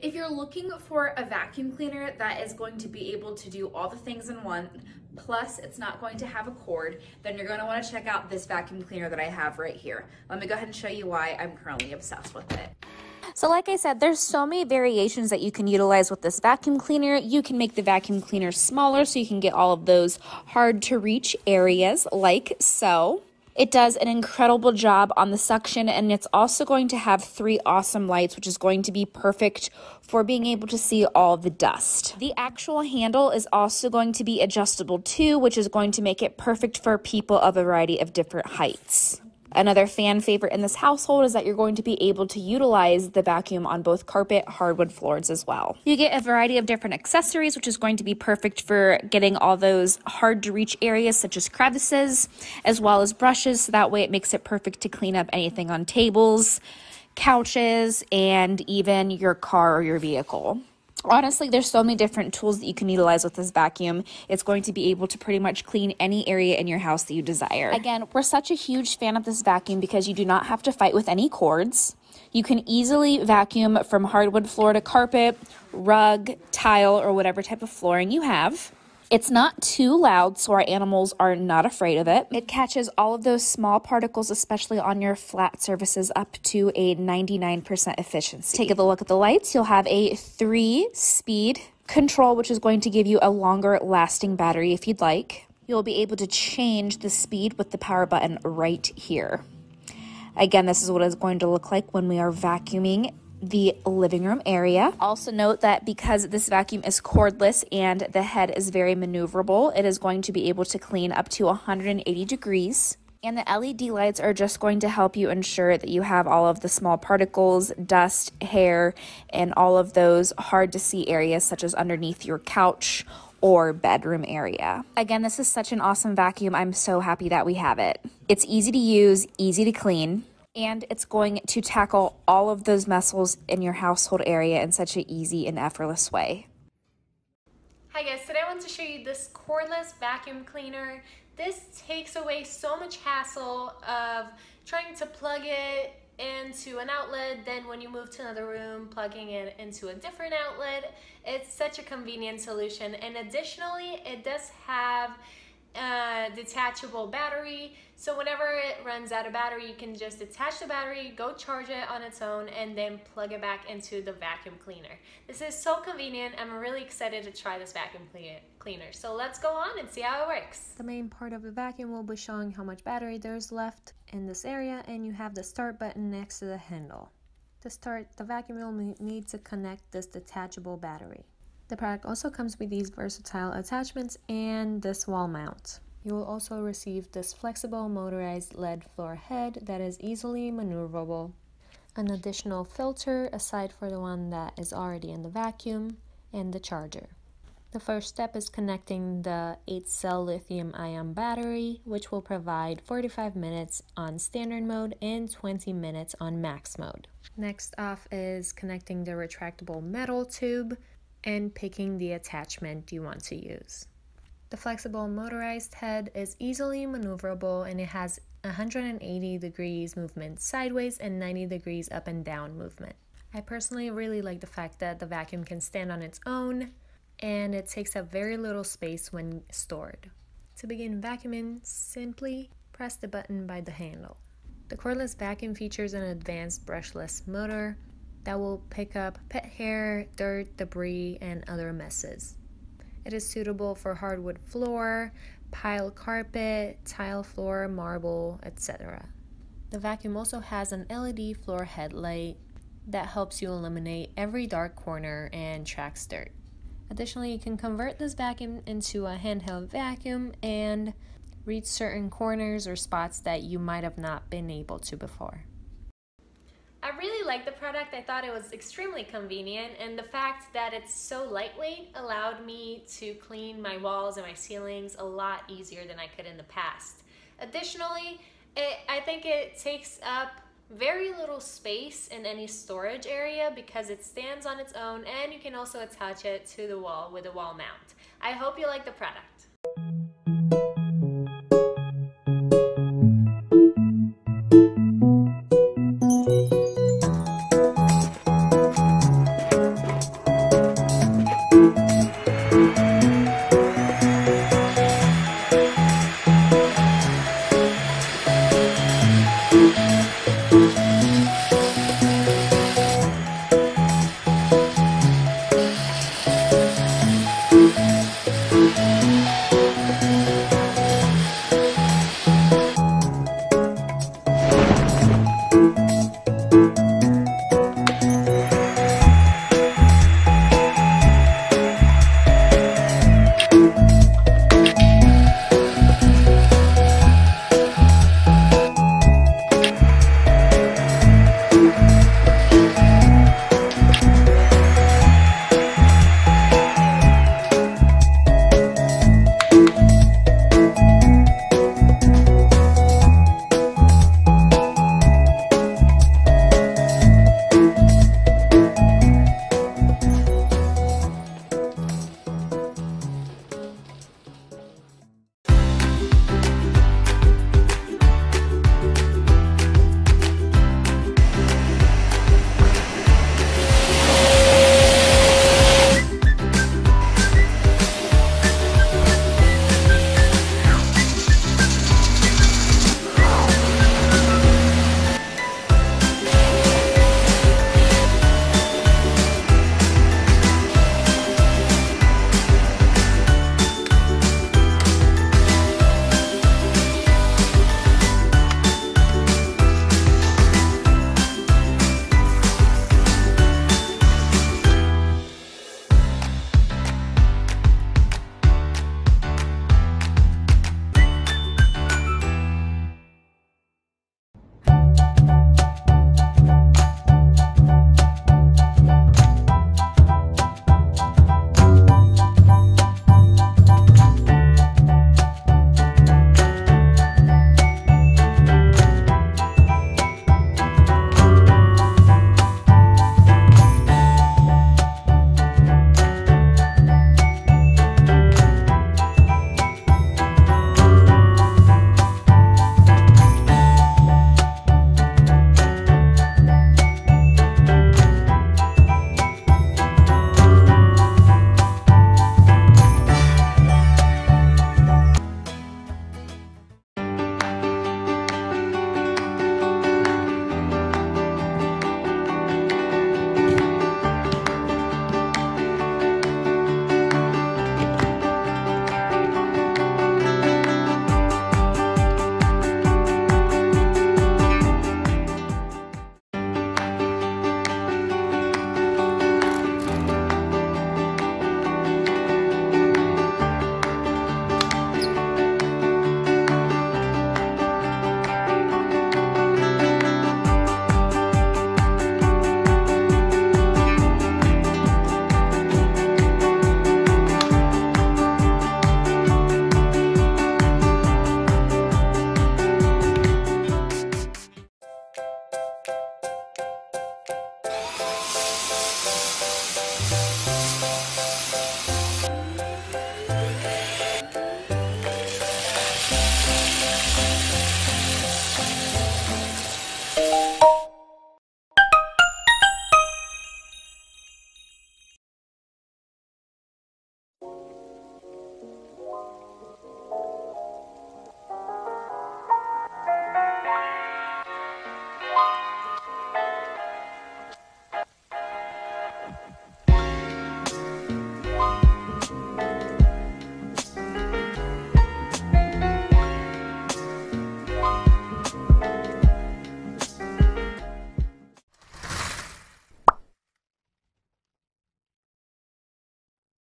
If you're looking for a vacuum cleaner that is going to be able to do all the things in one, plus it's not going to have a cord, then you're going to want to check out this vacuum cleaner that I have right here. Let me go ahead and show you why I'm currently obsessed with it. So like I said, there's so many variations that you can utilize with this vacuum cleaner. You can make the vacuum cleaner smaller so you can get all of those hard to reach areas like so. It does an incredible job on the suction, and it's also going to have 3 awesome lights, which is going to be perfect for being able to see all the dust. The actual handle is also going to be adjustable too, which is going to make it perfect for people of a variety of different heights. Another fan favorite in this household is that you're going to be able to utilize the vacuum on both carpet, hardwood floors as well. You get a variety of different accessories, which is going to be perfect for getting all those hard to reach areas such as crevices, as well as brushes, so that way it makes it perfect to clean up anything on tables, couches, and even your car or your vehicle. Honestly, there's so many different tools that you can utilize with this vacuum. It's going to be able to pretty much clean any area in your house that you desire. Again, we're such a huge fan of this vacuum because you do not have to fight with any cords. You can easily vacuum from hardwood floor to carpet, rug, tile, or whatever type of flooring you have. It's not too loud, so our animals are not afraid of it. It catches all of those small particles, especially on your flat surfaces, up to a 99% efficiency. Take a look at the lights. You'll have a 3-speed control, which is going to give you a longer lasting battery if you'd like. You'll be able to change the speed with the power button right here. Again, this is what it's going to look like when we are vacuuming the living room area. Also note that because this vacuum is cordless and the head is very maneuverable, it is going to be able to clean up to 180 degrees. And the LED lights are just going to help you ensure that you have all of the small particles, dust, hair, and all of those hard to see areas such as underneath your couch or bedroom area. Again, this is such an awesome vacuum. I'm so happy that we have it. It's easy to use, easy to clean, and it's going to tackle all of those messes in your household area in such an easy and effortless way. Hi guys, today I want to show you this cordless vacuum cleaner. This takes away so much hassle of trying to plug it into an outlet, then when you move to another room, plugging it into a different outlet. It's such a convenient solution, and additionally, it does have a detachable battery, so whenever it runs out of battery, you can just detach the battery, go charge it on its own, and then plug it back into the vacuum cleaner. This is so convenient. I'm really excited to try this vacuum cleaner. So let's go on and see how it works. The main part of the vacuum will be showing how much battery there's left in this area, and you have the start button next to the handle. To start the vacuum, you'll need to connect this detachable battery. The product also comes with these versatile attachments and this wall mount. You will also receive this flexible motorized LED floor head that is easily maneuverable, an additional filter aside for the one that is already in the vacuum, and the charger. The first step is connecting the 8-cell lithium-ion battery, which will provide 45 minutes on standard mode and 20 minutes on max mode. Next off is connecting the retractable metal tube and picking the attachment you want to use. The flexible motorized head is easily maneuverable, and it has 180 degrees movement sideways and 90 degrees up and down movement. I personally really like the fact that the vacuum can stand on its own, and it takes up very little space when stored. To begin vacuuming, simply press the button by the handle. The cordless vacuum features an advanced brushless motor that will pick up pet hair, dirt, debris, and other messes. It is suitable for hardwood floor, pile carpet, tile floor, marble, etc. The vacuum also has an LED floor headlight that helps you eliminate every dark corner and tracks dirt. Additionally, you can convert this vacuum into a handheld vacuum and reach certain corners or spots that you might have not been able to before. I really like the product. I thought it was extremely convenient, and the fact that it's so lightweight allowed me to clean my walls and my ceilings a lot easier than I could in the past. Additionally, I think it takes up very little space in any storage area because it stands on its own, and you can also attach it to the wall with a wall mount. I hope you like the product.